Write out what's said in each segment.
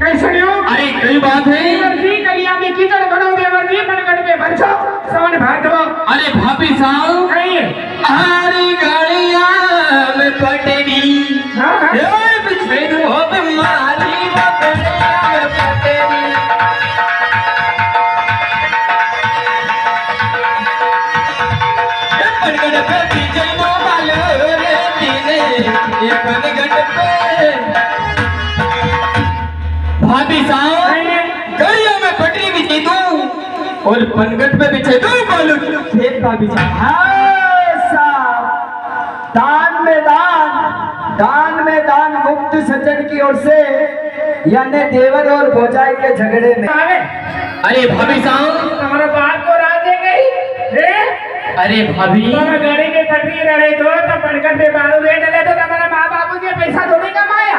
कैसे हो? अरे कई बात है देवरजी कलिया में कीचड़ बनो देवरजी मनगढ़ पे बरसो सवन भादो। अरे भाभी साहब कहिए हर गाड़िया में पटरी हाँ बिछड़ हो मारी वो गाड़िया में पटरी पनगढ़ पे पीछे नो बालो रे तीने ये पनगढ़ पे भाभी साहब गाड़िया में पटरी बिछी दूं और पनगढ़ पे बिछे दूं बालू फिर भाभी साहब दान में दान मुक्त सज्जन की ओर से, यानी देवर और भौजाई के झगड़े में। अरे भाभी साहब तुम्हारा बात को राजे गई रे। अरे भाभी तुम गाड़ी के पटरी रहे तो पनगढ़ पे बालू रेट ले तो तुम्हारा माँ बापू के पैसा थोड़ी कमाया।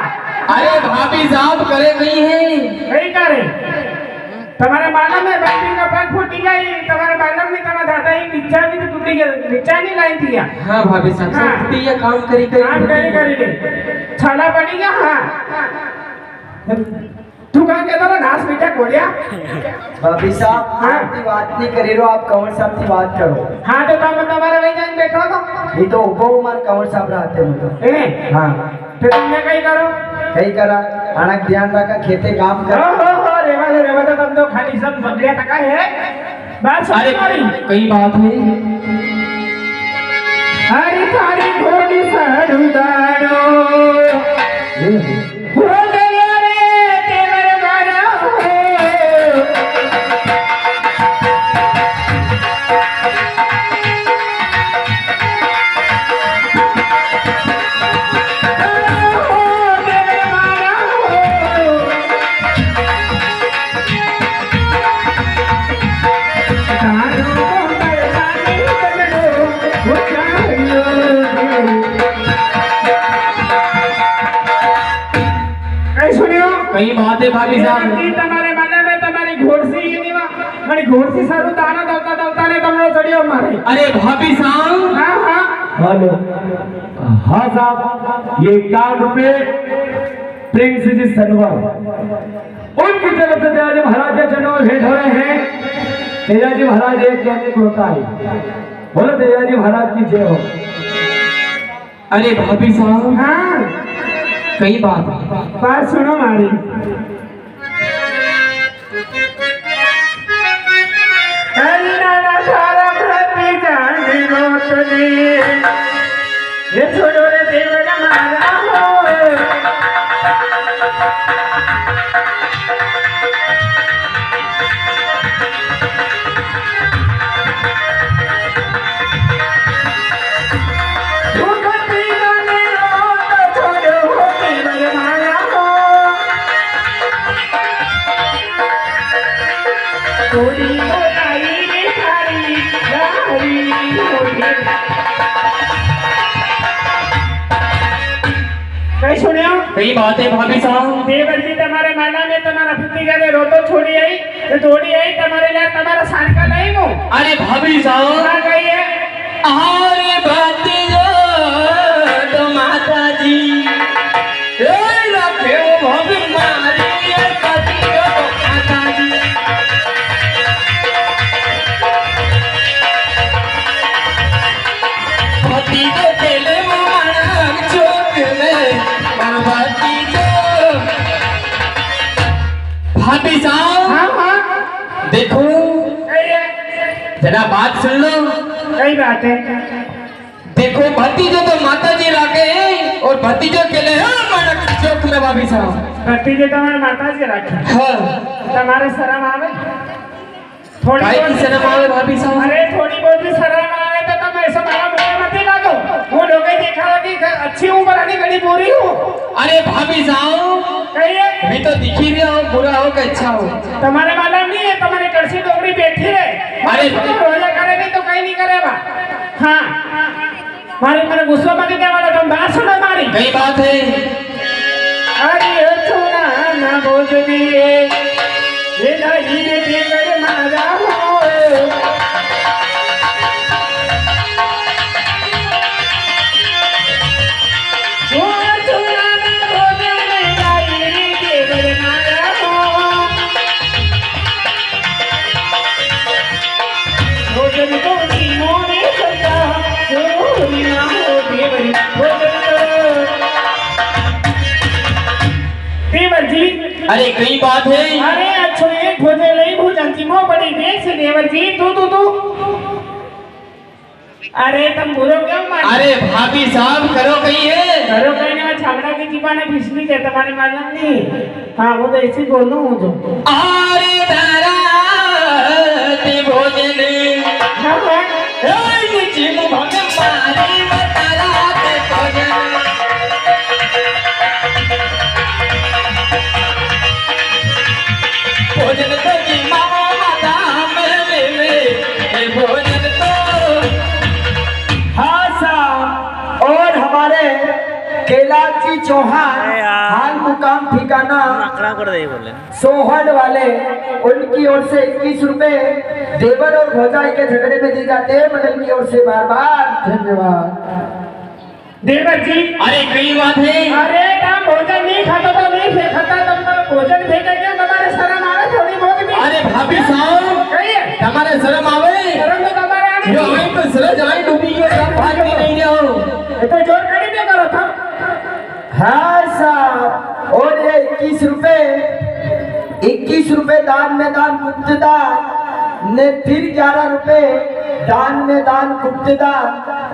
अरे भाभी साहब करे नहीं है नहीं करे तुम्हारे मालूम है बच्ची का पग फूटी गई तुम्हारे मालूम नहीं तुम्हारा दादा ही निच्चा भी तो टूटी गई निच्चा नहीं लाई दिया। हाँ भाभी साहब हाँ। सब ये काम करी काम करी छाला पड़ी गया। हाँ तू कहाँ कहता था घास मीठा कोड़िया। भाभी साहब हाँ। आपकी बात नहीं करी रो, आप कंवर साहब की बात करो। हाँ तो तुम तुम्हारा वही जान बैठो तो ये तो उबो उमर कंवर साहब रहते मतलब। ए हाँ फिर तुमने कहीं करो कहीं करा अनक ध्यान रखा खेते काम कर। हो रेवा तो तुम तो खाली सब बगलिया टका है बात सुन अरे तुम्हारी। कई बात है हरी थारी घोड़ी सरुदारो हो गया रे तेवर गाना कई बात है भाभी साहब તમારે મને તમારી ઘોડસી એનીવા મારી ઘોડસી સારું દાણા દવતા દવતા ને તમને ચડ્યો મારે। अरे भाभी साहब हाँ हाँ हेलो हाँ साहब, ये कार्ड पे प्रिंस जी सनवर उनकी तरफ से तेजाजी महाराज के चरणों में भेंट हो रहे हैं। तेजाजी महाराज एक कहने को होता है, बोलो तेजाजी महाराज की जय हो। अरे भाभी साहब हाँ कई बात है बात सुनो मारी। हरी नाना सारा प्रति जान रोतनी ये छोड़ो रे देवर मारा हो। कहीं सुनियो कई बात है भाभी साहब देवर जी तुम्हारे माला में तुम्हारा पुत्री का रोतो छोड़ी आई तो छोड़ी आई तुम्हारे लिए तुम्हारा सान का नहीं हूँ। अरे भाभी साहब कहाँ गई है? अरे बाती तो माता जी रखे हो भाभी मारी ये बाती माता जी बाती को खेले मारा चौक में बाती को भाभी साहब हाँ हाँ देखो कही है जरा बात सुन लो। कई बात है। देखो भतीजो तो माता जी लाके हैं और भतीजो के लिए मड़क चौक में भाभी साहब भतीजे तुम्हारे माता जी रखे हाँ तुम्हारे शर्म आवे थोड़ी भाई की शर्म आवे भाभी साहब अरे थोड़ी बहुत भी शर्म आवे तो तुम ऐसा मारा मुझे मत ही लागो। वो लोग देखा कि अच्छी हूँ बरानी गली पूरी हूँ। अरे भाभी साहब कहिए मैं तो दिख ही रहा हूँ बुरा हो कि अच्छा हो। तुम्हारे मालूम नहीं है तुम्हारी कड़सी डोगरी बैठी रहे अरे रोजा करेगी तो कहीं नहीं करेगा। हाँ मारे मेरे गुस्सा मत देने वाला तुम बात सुनो मारी। कई बात है अरे सुना ना बोल दिए ये नहीं देवर मारा हो। वो सुना ना बोल नहीं देवर मारा हो। देवर जी अरे कई बात है। अरे अच्छो एक भोजे लई भोजन मो बड़ी देख से देवर जी तू अरे तुम बुरो क्यों मान अरे भाभी साहब करो कहीं है। करो कहने में छागड़ा की जीवाने फिसली के तुम्हारी मालूम नहीं। हाँ वो तो ऐसे बोलूं हूँ जो अरे तारा ते भोजन नीचे मुँह मारी तारा ते भोजन भोजन तो की मामा माता मेरे भोजन तो हाँ साहब। और हमारे कैलाशी चौहान हाल मुकाम ठिकाना सोहन वाले उनकी ओर से 21 रुपए देवर और भौजाई के झगड़े में दी जाते हैं। मंडल की ओर से बार बार धन्यवाद। देवर जी अरे कई बात है। अरे काम भोजन नहीं खाता तो नहीं खाता तुम भोजन फेंके क्यों तुम्हारे शर्म आवे थोड़ी बहुत भी। अरे भाभी साहब कहिए तुम्हारे शर्म आवे शर्म तो तुम्हारे आने यो आई तो सरज आई डूबी के सब भागती नहीं रहो। ये तो जोर कड़ी पे करो था। हाँ साहब। और ये 21 रुपए दान में दान गुप्त दान ने फिर 11 रुपए दान में दान गुप्त दान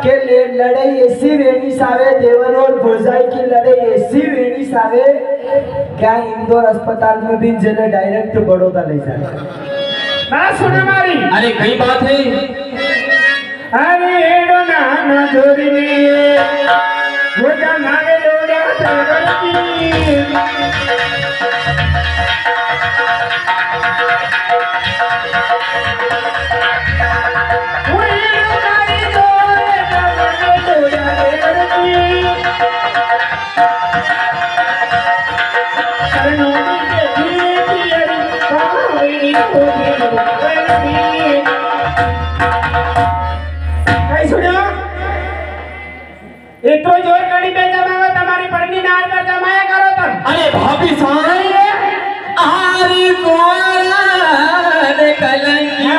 के लिए लड़ाई ऐसी वेणी सावे देवर और भोजाई की लड़ाई ऐसी वेणी सावे क्या इंदौर अस्पताल में भी जिन्हें डायरेक्ट बड़ौदा ले जाए ना सुने मारी। अरे कई बात है। अरे एडो नाना जोरी ने वो नागे लोड़ा तगड़ती इतो जोर कड़ी पे जमावा तुम्हारी पढ़नी नार पर जमाया करो तुम। अरे भाभी साहब आरी कोला ने कलंकी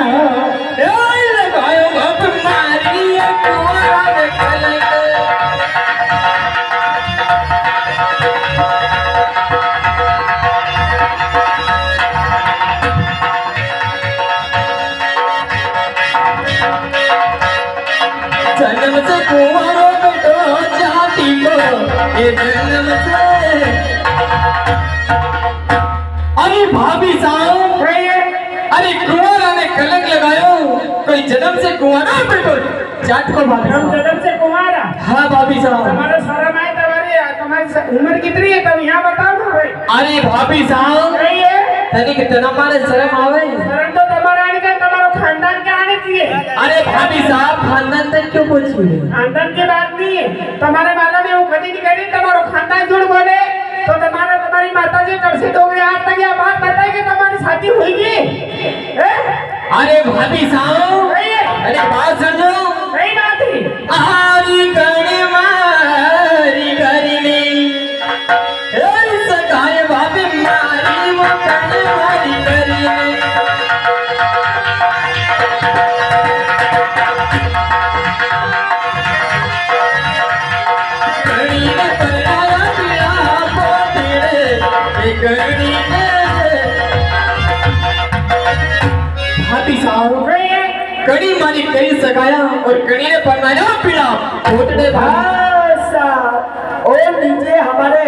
ओए लगायो बाप मारी कोला ने कलंकी जन्म से कुंवारों बेटो जाती को ये जन्म से। अरे भाभी साहब अरे कुंवारा ने कलंक लगायो कोई जन्म से कुंवारा बेटो जाट को भाभी हम साहब। जन्म से कुमारा हाँ भाभी साहब। तुम्हारा शर्म आए तुम्हारी उम्र कितनी है तुम यहाँ बताओ ना भाई। अरे भाभी साहब तनिक तना मारे शर्म आवे। शर्म तो तुम्हारा आने का तुम्हारा खानदान के आने चाहिए। अरे भाभी साहब खानदान तक क्यों पूछ रही है। खानदान की बात नहीं है तुम्हारे माला में वो कभी नहीं करी तुम्हारा खानदान जुड़ बोले तो तुम्हारी माता जी कब से दोगे आज तक यह बात बताई कि तुम्हारी शादी हुई। अरे भाभी साहब अरे बात सुनो। सही बात है। आरी गणी मारी गरीनी ए सगाए भाभी मारी वो गणी मारी गरीनी गणी ने पराया पिया पोते गणी ने। भाभी साहब कड़ी मारी करी सगाया और कड़ी ने फरमाया पीड़ा पोतड़े हाँ साहब। और नीचे हमारे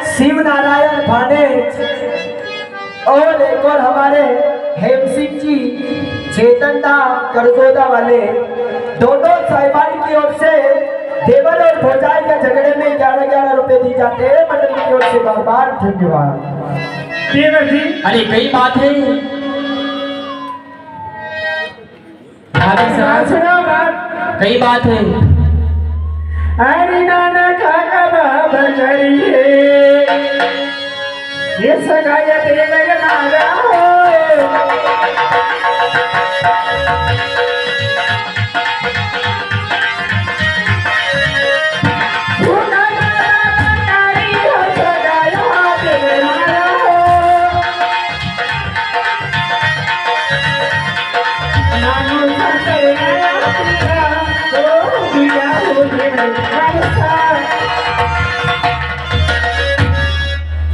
शिव नारायण भाने और एक और हमारे हेम सिंह जी चेतनता करगोदा वाले दोनों साहिबान की ओर से देवर और भोजाई के झगड़े में 11-11 रुपए दी जाते हैं। मंडल की ओर से बार बार धन्यवाद। देवर जी अरे कई बात है सुनो बात। कई बात है। अरे नाना काका बाबा करिए ये सगाया देवर नारा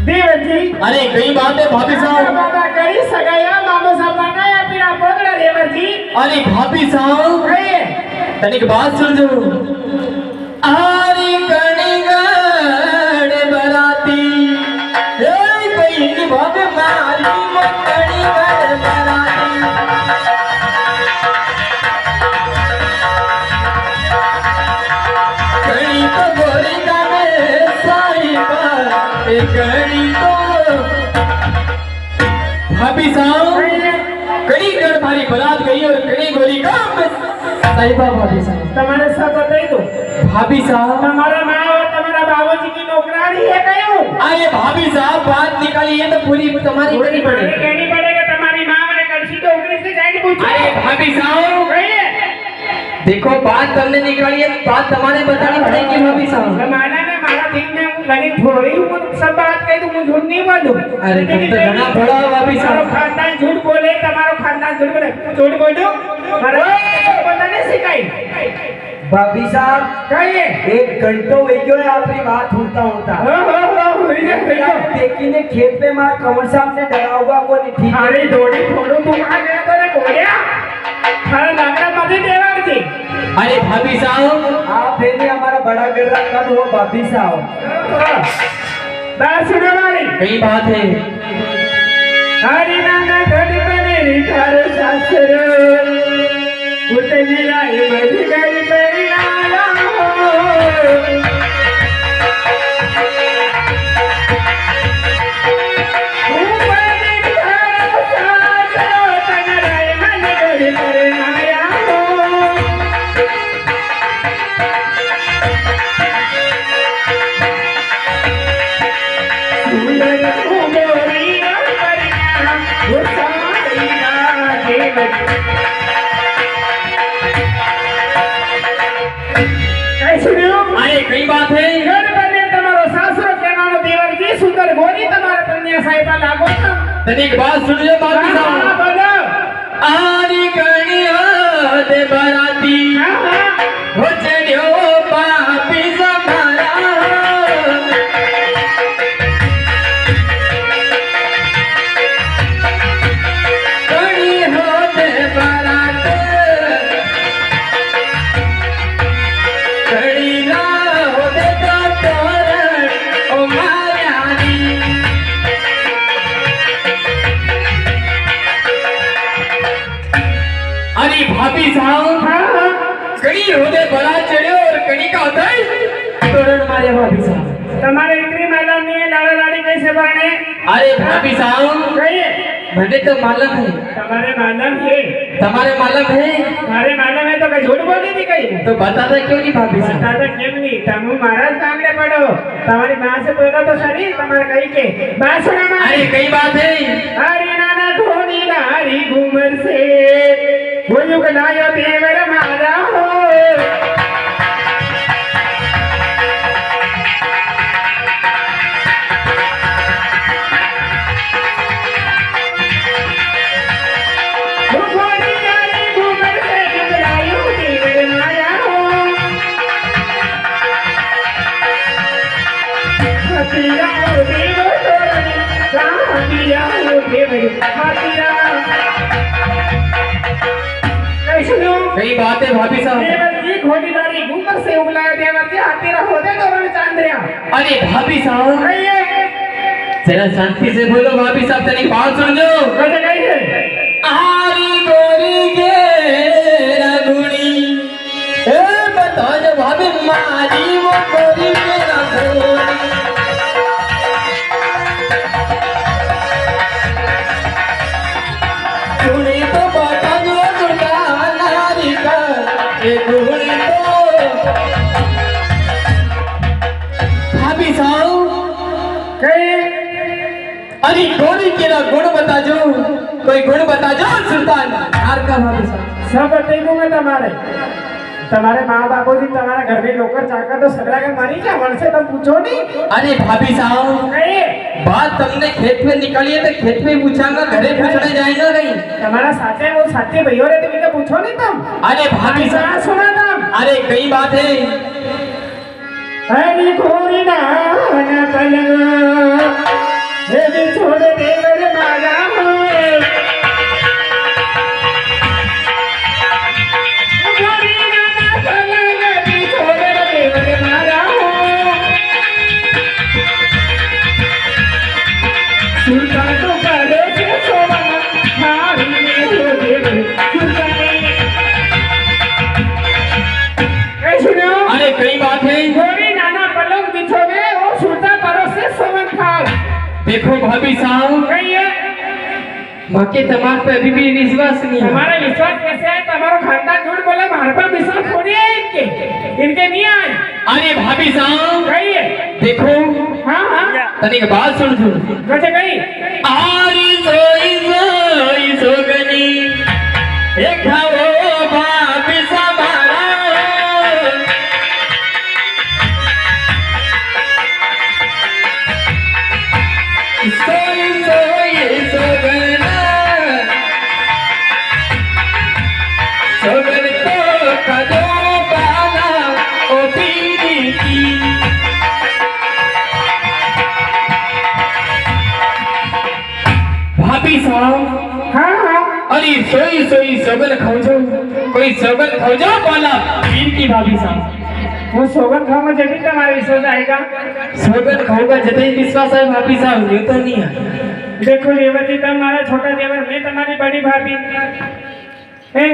देवर जी अरे कई बात है भाभी साहब। बाबा करी सगाया मामो साहब बनाया पीड़ा पकड़ा देवर जी अरे भाभी साहब कहिए तनिक बात सुन जो। आरी कणिगढ़ बराती ए कहीं भाभी मारी कणिगढ़ बराती कणी तो गोरी का में साई पर ए कणी तो भाभी साहब कड़ी गढ़ मारी बारात गई और कड़ी गोली का साहिबा भाभी साहब तुम्हारे साथ बताई तो भाभी साहब तुम्हारा माँ और तुम्हारा बाबूजी की नौकरानी है कहीं अरे भाभी साहब बात निकाली है तो पूरी तुम्हारी करनी पड़ेगी। कहनी पड़ेगा तुम्हारी माँ मैंने कलसी तो उगली से जाएगी पूछो अरे भाभी साहब कहिए देखो बात तुमने निकाली है बात तुम्हारे बतानी पड़ेगी भाभी साहब। जमाना में हमारा दिन में लगी थोड़ी हूँ सब बात कही तो मुझे झूठ नहीं बोलूं। अरे तुम तो घना बड़ा हो भाभी तुम्हारा साहब। खानदान झूठ बोले तुम्हारा खानदान झूठ बोले झूठ बोलो पता नहीं सिखाई भाभी साहब कहिए एक घंटो हो गयो है आपकी बात होता हो देखी ने खेत में मार कंवर साहब ने डरा हुआ को नहीं ठीक है। अरे दौड़ी थोड़ू तुम आ गया तो ने बोलिया थारा लाकड़ा मजे देवर जी अरे भाभी साहब आप है नहीं हमारा बड़ा गिररा कब हुआ भाभी साहब। बात सुनो वाली कई बात है। हरी नाना घड़ी बने थारे सासर उतनी आई मज गई मेरी नाला अरे कई बात है। घर बने तुम्हारो सासरो केनानो देवर जी सुंदर गोरी तुम्हारे कन्या साहिबा लागो था तनिक बात सुन लो भाभी साहब। बोलो आरी कणिया दे बराती हो चढ़ो पापी समारा कणी हो दे बरात कणी ना हो दे तोरण ओ मायानी अरे भाभी साहब कड़ी होने बड़ा चढ़े और कड़ी का होता है तोरण मारे भाभी साहब। तुम्हारे इतनी मालूम नहीं है लाड़ा लाड़ी कैसे बने अरे भाभी साहब कहिए मुझे तो मालूम है तुम्हारे मालूम है तुम्हारे मालूम है हमारे मालूम है तो कहीं झूठ बोली थी कहीं तो बताता क्यों नहीं भाभी साहब। बताता क्यों नहीं तुम महाराज कांगड़े पड़ो तुम्हारी माँ से बोला तो सही तुम्हारे कहीं के बात सुना माँ अरे कई बात है। हरी नाना धोनी नारी घूमर से बोलू के लायो देवर मारा हो धोनी नारी घूमर से लायो देवर मारा हो हतिया हो देवर तोरनी हतिया हो देवर हतिया कई बात है भाभी साहब। देवर जी घोड़ीदारी घूमर से उगलाया देवर जी हाथी रहो दे तो रण चांद्रिया अरे भाभी साहब कहिए जरा शांति से बोलो भाभी साहब तनिक बात सुन लो। कैसे कहिए आरी गोरी के रघुणी ए बताओ जो भाभी मारी वो गोरी के रघुणी सुनी तो बता जो दुर्गा नारी का ए गुणी तो भाभी साहब कहिए अरे गोरी के ना गुण बता जो कोई गुण बता जो सुल्तान हार का भाभी साहब। सब बता दूंगा तुम्हारे माँ बापू जी तुम्हारा घर में नौकर चाकर तो सगड़ा के मारी क्या मन से तुम पूछो नहीं अरे भाभी साहब कहिए बात तुमने खेत में निकाली है तो खेत में पूछांगा घरे पूछने जाएगा नहीं। तुम्हारा साथे वो साथी भैया रे तुमने पूछो नहीं तुम अरे भाभी साहब सुना तुम अरे कई बात है हरी घोरी नाना पलंग हे भी छोड़ देवर मारा हो घोरी नाना पलंग भी छोड़ देवर मारा हो सुल्तान तो करे से सोवन हारी में हो देवर सुल्तान ए सुनो अरे कई बात है। घोरी नाना पलंग बिछोगे और सुल्तान करो से सोवन खाओ। देखो भाभी साहब, कहिए माके तमार पे अभी भी विश्वास नहीं है। हमारा विश्वास कैसे है? तुम्हारा खानदान झूठ बोले, हमारे पर विश्वास थोड़ी है इनके नहीं आए। अरे भाभी साहब कहिए देखो, हाँ हाँ तनिक बात सुन सुन। कैसे कही? आरी सोई सोई सोगनी एक वो भाभी समारा सोई सोई सोगना सोगन तो कदो बाला ओ पीरी की भाभी साहब। हाँ हाँ अरे सोई सोई सोगन खाओ जो कोई सोगन खाओ जो बोला इनकी भाभी साहब। वो सोगन खाओ में जब तुम्हारा विश्वास आएगा। सोगन खाऊंगा जब ही विश्वास है भाभी साहब, ये तो नहीं है। देखो रेवती तुम्हारा छोटा देवर, मैं तुम्हारी बड़ी भाभी है।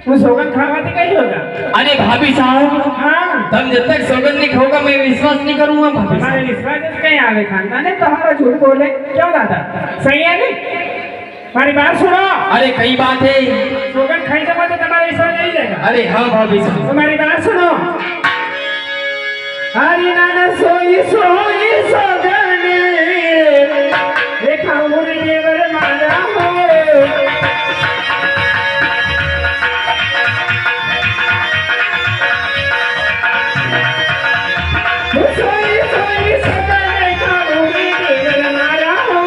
वो सोगन खावाती कहीं होगा? अरे भाभी साहब, हाँ तुम जब तक सोगन नहीं खाओगा मैं विश्वास नहीं करूंगा भाभी हमारे साहब। विश्वास कहीं आगे खानदान है तुम्हारा झूठ बोले क्यों दादा? सही है नहीं? हमारी बात सुनो। अरे कई बात है। सोगन खाई जब तो तुम्हारा विश्वास नहीं जाएगा। अरे हाँ भाभी साहब। तुम्हारी बात सुनो। हरी नाना सोई सोई सोगने देखा मुरी देवर मारा हो सोई सोई सोगने देखा मुरी देवर मारा हो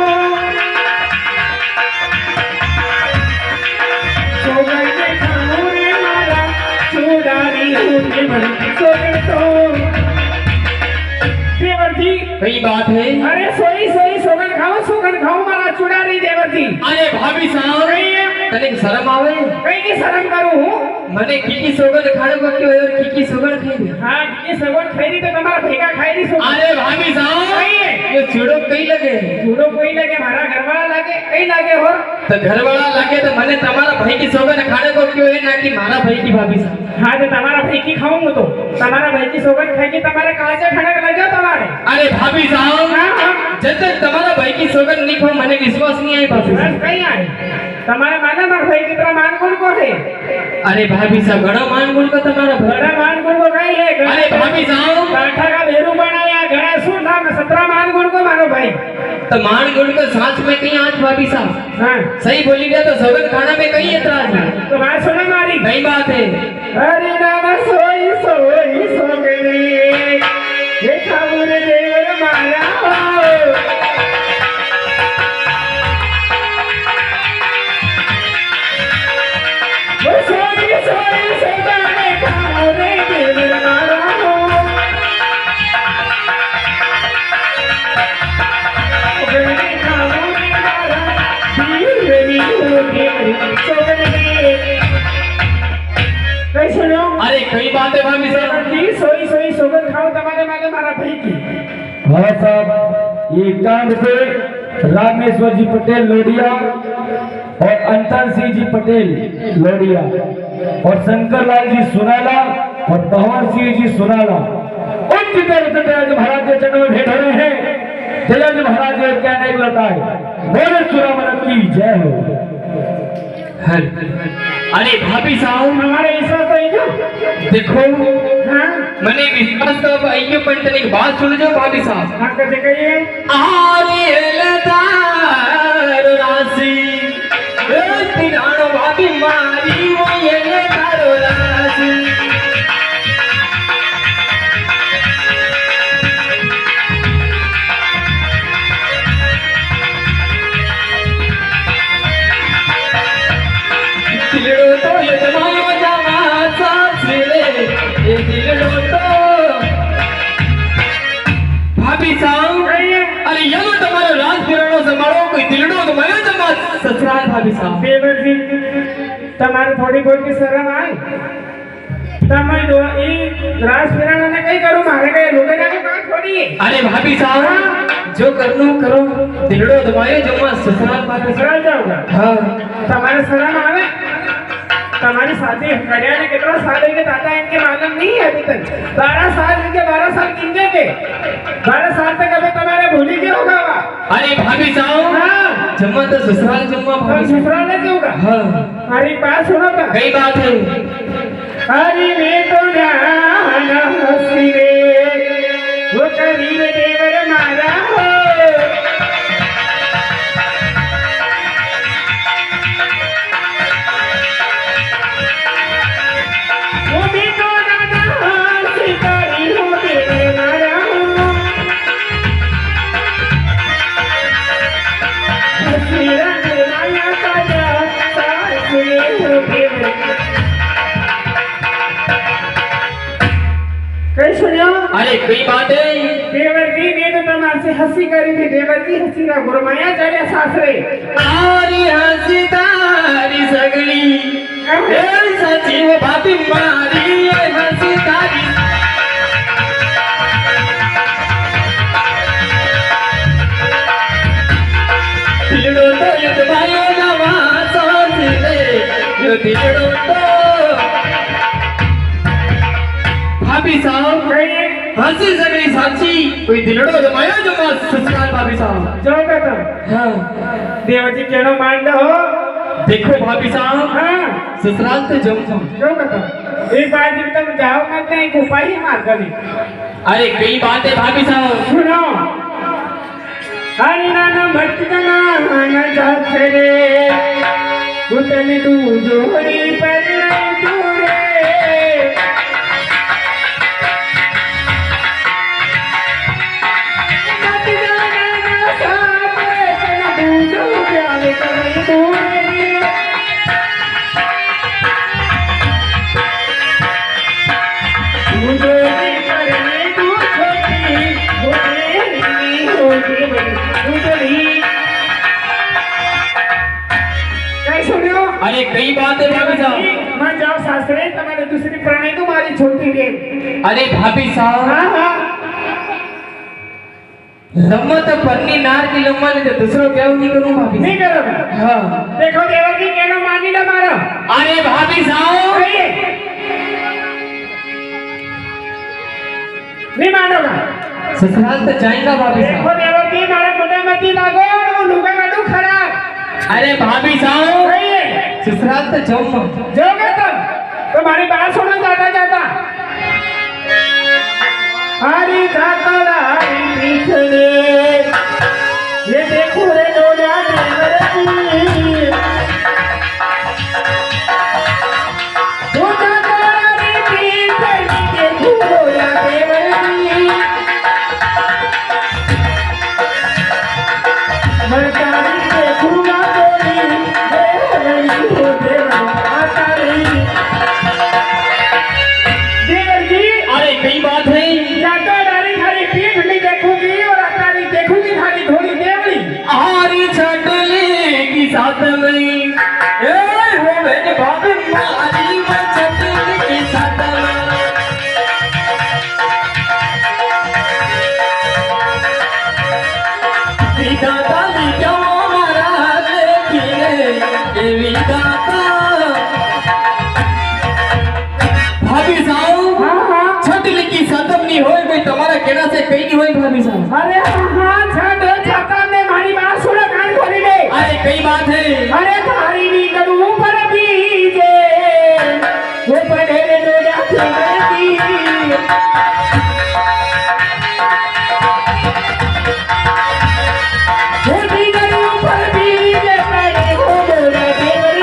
सोगन देखा मुरी मारा चुरारी होती मन सोगन तो देवर जी। कई बात है। अरे सोई सोई सोगन खाओ मारा चुड़ारी देवर जी। अरे भाभी साहब कहीं है? तनिक शर्म आवे। कहीं की शर्म करूं हूँ? मने की सोगन खाने को क्यों है और की सोगन खाई। हाँ की सोगन खाई तो तुम्हारा भेगा खाई नहीं सोगन। अरे भाभी साहब कहीं है? ये चूड़ो कई लगे झूठो कोई लगे, हमारा घरवाला लगे, कहीं लगे हो। तो घर वाला लगे तो मने तुम्हारा भाई की सोगन खाने को क्यों है ना कि मारा भाई की भाभी साहब। हाँ तो तुम्हारा भाई की खाऊंगा तो तुम्हारा भाई की सोगन खाएगी तुम्हारे काजे खड़क लगे तुम्हारे। अरे भाभी साहब हाँ हाँ जब तक तुम्हारा भाई की सोगन नहीं खाओ मने विश्वास नहीं आई भाभी साहब। बस कहीं आए तुम्हारे माना मार भाई कितना मान गुण को है? अरे भाभी साहब घड़ा मान गुण का तुम्हारा बड़ा मान गुण को कहीं है? अरे भाभी साहब काठा का भेरू बनाया गणा सुधा में 17 मान गुण को मारो भाई। तो मान गुण का सांस में कहीं आज भाभी साहब हाँ सही बोली गया तो सोगन खाना में कहीं एतराज है। तो बात सुनो मारी। नई बात है। हरि नाम सोई सोई सोगनी देखा मुरे देवर मारा हो वो सोई सोई सोगनी देखा मुरे देवर मारा हो सोगनी देखा मुरे मारा बीर बेरी हो देवर सोगनी। कहीं सुनो। अरे कई बात है भाभी साहब। जी सोई सोई सोगन खाओ तुम्हारे माले मारा भाई की। हाँ साहब, ये कांड पे रामेश्वर जी पटेल लोडिया और अंतर सिंह जी पटेल लोडिया और शंकर लाल जी सुनाला और भवन सिंह जी सुनाला उनकी तरफ से जज महाराज के चरणों में भेंट हो रहे हैं। जज महाराज के कहने एक लताए बोले सुरामन की जय हो। अरे भाभी साहब हमारे विश्वास तो जो देखो हाँ मने विश्वास तो अब आइए पर तनिक बात सुन जो भाभी साहब। हाँ कैसे कहिए? आरे लतार राशि तिरानो भाभी मारी वो ये लतारो राशि दिलड़ो तो ये जमायो जमा साथ ले ये दिलड़ो तो शरम आए તમે ઈ રાસ ફેરાને કઈ કરું મારે કઈ લોકેના નું કામ છોડી अरे भाभी साहब जो करनो करो दिलड़ो दबाए जमा ससुराल बात સસરાલ જાઉંગા हाँ તમારે શરમ આવે તમારી સાથે કર્યા ને કેટલા સાલ है के दादा इनके मालूम नहीं है अभी तक 12 साल के 12 साल किंगे के 12 साल तक अबे तुम्हारे भूली के होगा वा अरे भाभी साहब हाँ जमा तो ससुराल जमा और भाभी ससुराल नहीं होगा हाँ हमारी बात सुनो तो कई बात है हरि में तो जान हसी रे वो करीब देवर मारा हो वो भी तो दादा हसी करी हो देवर मारा हो हसी रंग माया का साथ हो देवर कई सुनियो अरे कई बात है देवर जी ने तो तुम्हारे से हंसी करी थी देवर जी हंसी का गुरमाया चले सासरे आरी हंसी तारी सगली ए सची वो भाभी मारी ए हंसी तारी दिलड़ो तो युद्ध भाइयों नवा सोच ले यो दिलड़ो तो भाभी साहब कहिए हंसी सगली साची कोई दिलड़ो जमाया जमा ससुराल भाभी साहब जो कहता हाँ देवर जी केनो मान हो देखो भाभी साहब हाँ ससुराल तो जम जो कहता एक बार जब तुम जाओ मत नहीं उपाय मार कभी अरे कई बातें भाभी साहब सुनो हरि नाना भटकना आना जाते रे उतनी तू जोड़ी पर नहीं दूरे मत जाना ना साथ तेरा दूजो प्यार कहीं दूरे दूजो भी करने तू छोटी होगी कई सुनियो अरे कई बातें भाभी साहब मैं जाओ सासरे तुम्हारे दूसरी प्रणय तुम्हारी छोटी गे अरे भाभी साहब हाँ हाँ लम्मा तो पन्नी नार की लम्मा ने तो दूसरो क्या नहीं करूं भाभी नहीं करोगे हाँ देखो देवर जी कहना मानी ला मारो अरे भाभी साहब कहिए नहीं मानोगा ससुराल तो जाएगा भाभी देखो साहब देवर जी मारा मुंडा मती लागो वो लुगा काटू खराब अरे भाभी साहब कहिए ससुराल तो जाऊंगा जाओगे तुम तुम्हारी बात सुनो जाता जाता हरी जाता हरी पिछले ये देखो रे डोला देवर जी वो जाता हरी पिछले देखो डोला देवर जी मरकारी देखूंगा कोई देवरी हो देवर आतारी देवर जी अरे कई बात है जाता डाली थारी पीठ नहीं देखूंगी और अतारी देखूंगी थारी थोड़ी देवरी आरी छटले की साथ में ए हो मेरे भाभी मारी मैं छटले की साथ में विधाता ने क्यों मारा देखिए ये विधाता भाभी साहब हाँ हाँ छटले की साथ नहीं होए कोई तुम्हारा कहना से कहीं नहीं होए भाभी साहब अरे हाँ छठ छाता ने मारी बात सुनो कान खोली ले अरे कई बात है अरे थारी नी करूं पर बीजे वो पढ़े रे डोला देवरी वो भी करूं पर बीजे पढ़े हो डोला देवरी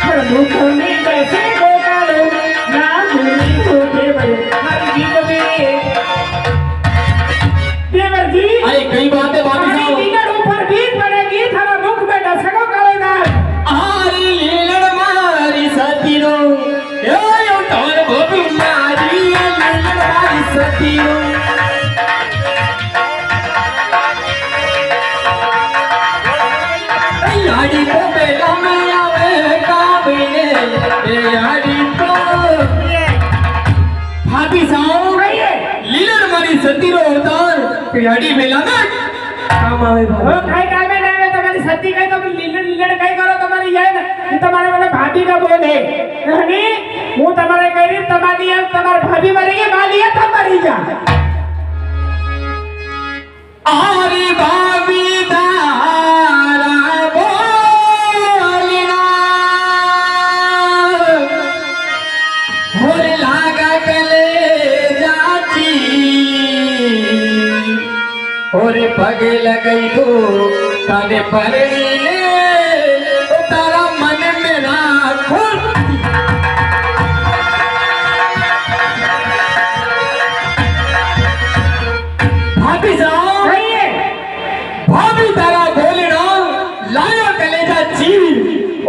हर मुख में कैसे गोपालो ना भूली हो देवर हर गीत में देवर जी अरे कई बात है भाभी हमारी साहब टिकट ऊपर गीत बनेगी थारा मुख में डसको करेगा आरी लीलड़ मारी सतीरो यो तोर भोपी मारी लीलड़ मारी सतीरो लाड़ी यारी तो भाभी साहब लीलर मारी सती रो अवतार यारी मेला में काम आवे भाभी काय काय में नहीं तुम्हारी सती कहीं तो लीलड़ लीलड़ कहीं करो तुम्हारी ये तुम्हारे वाले भाभी का बोल है यानी वो तुम्हारे कह रही तुम्हारी है तुम्हारी भाभी मरेगी माली है तब मरी जा आरी भाभी दारा बोलना होरे लागा कले जाची होरे पगे लगई तो ताने परणी ले तारा मन में राखो भाभी साहब भाभी तारा बोलना लाया कलेजा चीर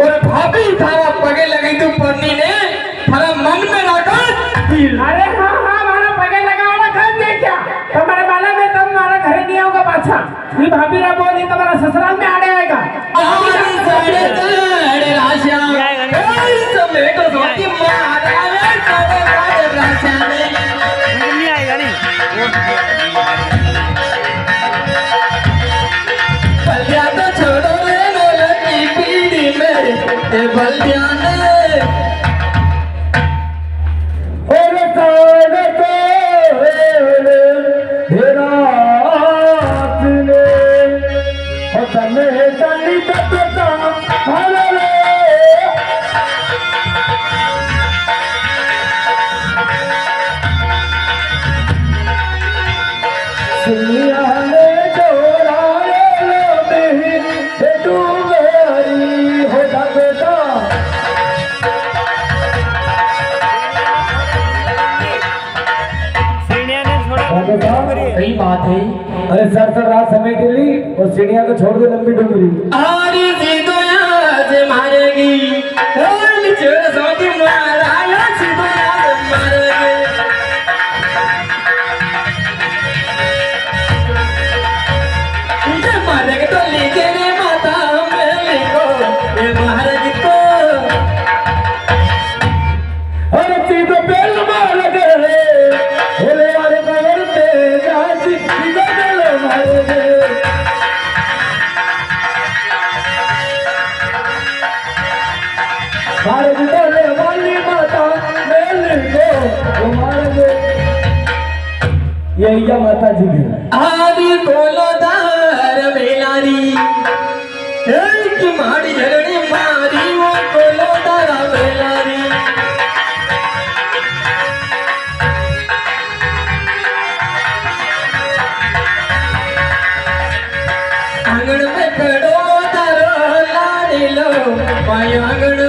और भाभी तारा पगे लगी तू पन्नी ने थारा मन में रखा अरे हाँ हाँ हमारा पगे लगा वाला घर दे क्या तुम्हारे बाला में तुम हमारा घर नहीं आओगे पाछा ये भाभी ना बोली तुम्हारा ससुराल में आने आएगा आवाज़ साढ़े साढ़े राशा समय तो सोती महाराज साढ़े साढ़े राशा नहीं आएगा नहीं बलिया तो छोड़ो रे लोल की पीढ़ी में ए बलिया ने ओरे सारे तो हेरा ने ओ तने तनी तता हाले रे सुनिया ने जोड़ा लो नहीं हे तू मेरी हो जा बेटा सीढ़ियाँ ने छोड़ा सही बात है अरे सर रात समय के लिए और चिड़िया को छोड़ दो लंबी डूंगरी आरी सी तो आज मारेगी होल छोड़ सोती मारा सी तो आज मारेगी ये मारेगी तो लीजिए रे माता मेरे को ये मारेगी तो अरे चीज बेल मार गए होले वाले पैर पे जाती बेल मार गए मार गए वाली माता मेरे को वो मार गए यही क्या माता जी की आरी कोलो दार मेलारी एक माड़ी झरणी मारी वो कोलो दार मेलारी आंगन में खड़ो तारो लाड़ी लो पाय आंगन